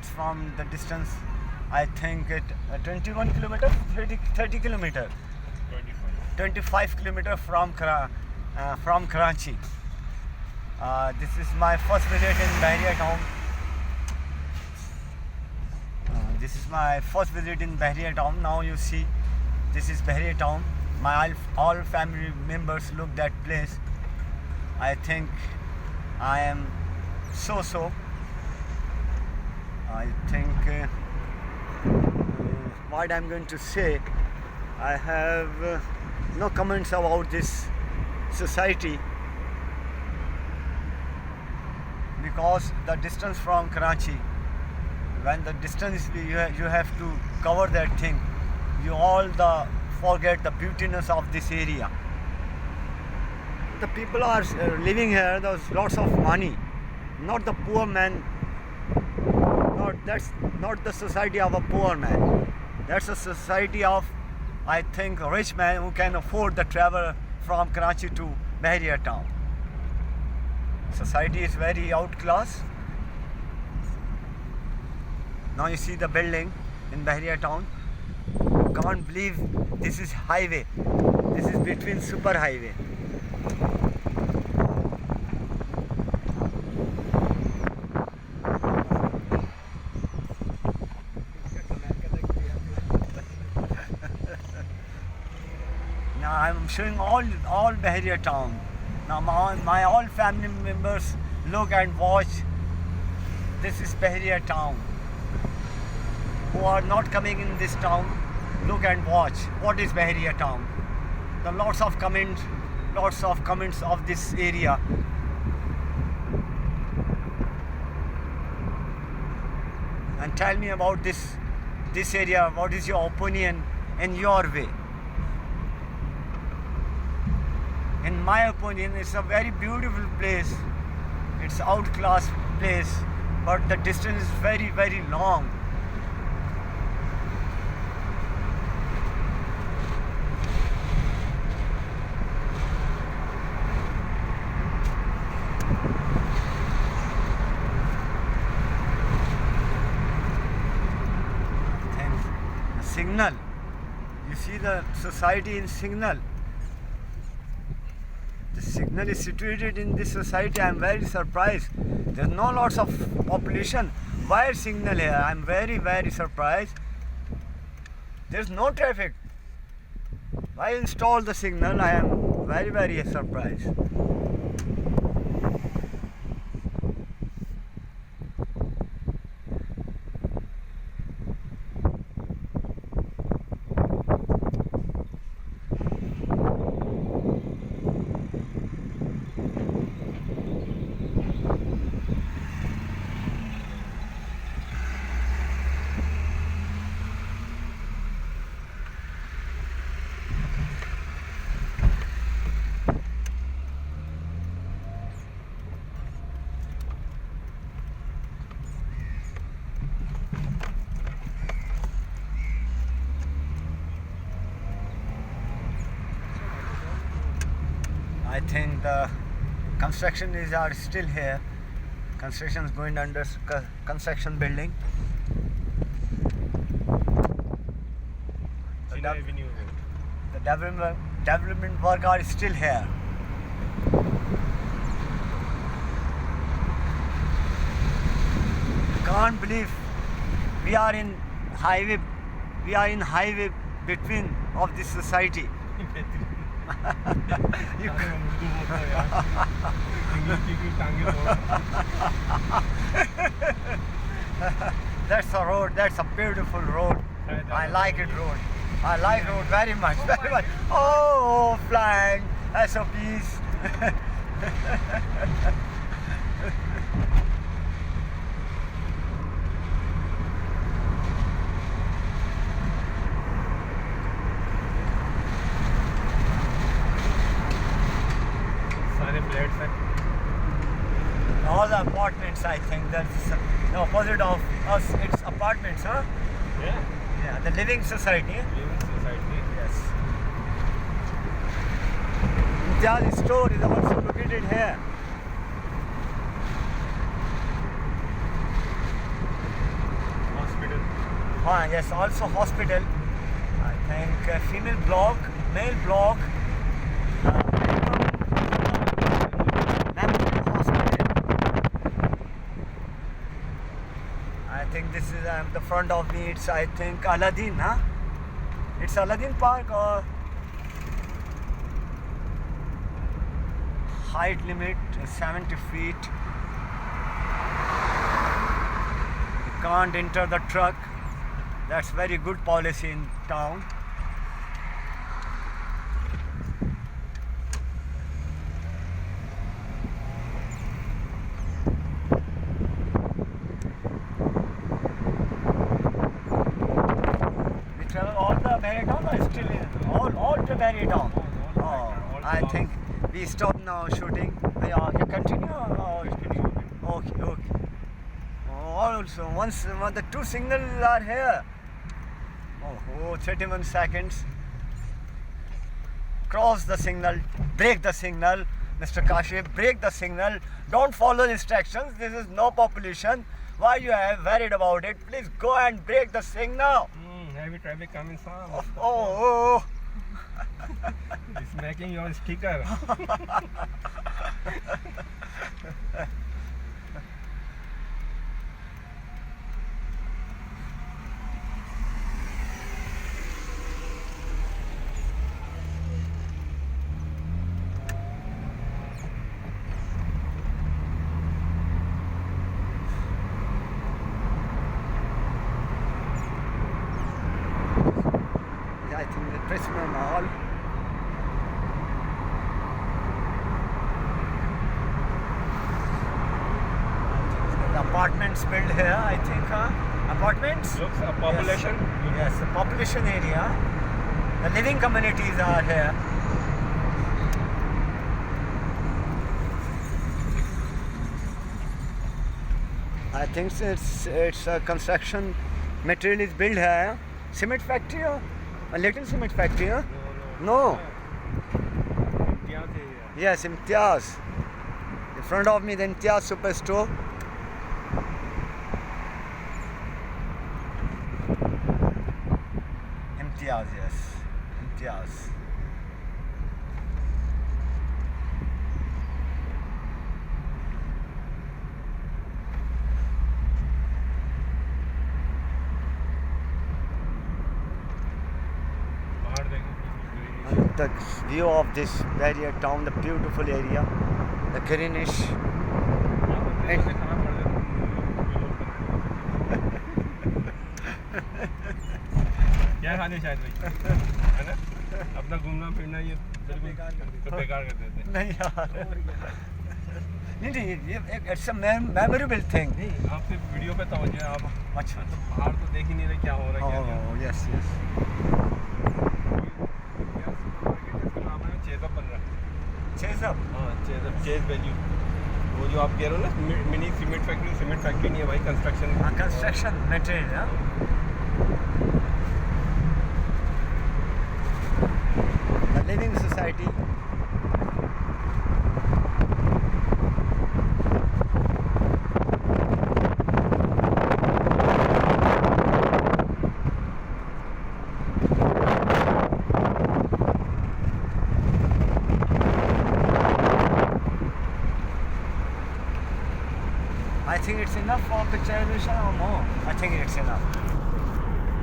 it's from the distance, I think it 21 kilometer, 30 kilometer, 25 kilometer from Karachi. This is my first visit in Bahria town. This is my first visit in Bahria town. Now you see, this is Bahria town. My all family members look that place. I think I am so. I think what I'm going to say, I have no comments about this society, because the distance from Karachi, when the distance you have to cover that thing, you all forget the beautiness of this area. The people are living here, there's lots of money, not the poor man. That's not the society of a poor man. That's a society of, I think, a rich man who can afford the travel from Karachi to Bahria town. Society is very outclass. Now you see the building in Bahria town. You can't believe this is highway. This is between super highway. Now I'm showing all Bahria town. Now my all family members look and watch. This is Bahria town. Who are not coming in this town, look and watch. What is Bahria town? There are lots of comments of this area. And tell me about this area. What is your opinion in your way? In my opinion, it's a very beautiful place. It's outclass place, but the distance is very long. Signal. You see the society in Signal. The Signal is situated in this society. I am very surprised. There's no lots of population. Why Signal here? I am very surprised. There's no traffic. Why install the Signal? I am very surprised. I think the construction are still here. Construction is going under construction building. The development work are still here. Can't believe we are in highway between of this society. That's a road. That's a beautiful road. I like it road. I like road very much. Oh, flying SOPs. All the apartments, I think. That's the opposite of us. It's apartments, huh? Yeah, the living society. Yes. Imtiaz store is also located here. Yes, also hospital. I think female block, male block. Memorial Hospital. I think this is the front of me. It's I think Aladdin, huh? It's Aladdin Park or height limit is 70 feet. You can't enter the truck. That's very good policy in town. We travel all the Barry-town or still in all to Barry-town? Oh, I think we stop now shooting. Yeah, you continue or okay, okay. Also, once the two signals are here. Oh, 31 seconds. Cross the signal, break the signal. Mr. Kashif, break the signal. Don't follow instructions. This is no population. Why you are worried about it? Please go and break the signal. Heavy traffic coming from. Oh. It's making your sticker. I think the Prisma Mall. The apartments built here, I think, apartments? Looks a population. Yes, the population area. The living communities are here. I think it's a construction material is built here. Cement factory or a little cement factory, huh? No. Yes, Imtiaz. In front of me, the Imtiaz Superstore. Imtiaz, yes. Imtiaz. And the view of this barrier town, the beautiful area, the greenish. क्या खाने शायद भाई है ना अपना घूमना फिरना ये बिल्कुल बेकार कर देते हैं नहीं यार नहीं ये इट्स अ मेमोरेबल थिंग नहीं आप सिर्फ वीडियो पे तवज्जो है आप अच्छा तो बाहर तो देख ही नहीं रहे क्या हो रहा है क्या नहीं ओह यस यस चेज़अप बन रहा है चेज़अप हाँ चेज़ वैल्यू वो जो आप कह रहे हो ना मिनी सीमेंट फैक्ट्री नहीं है भाई construction construction material the living society I think it's enough for picturization or more. I think it's enough.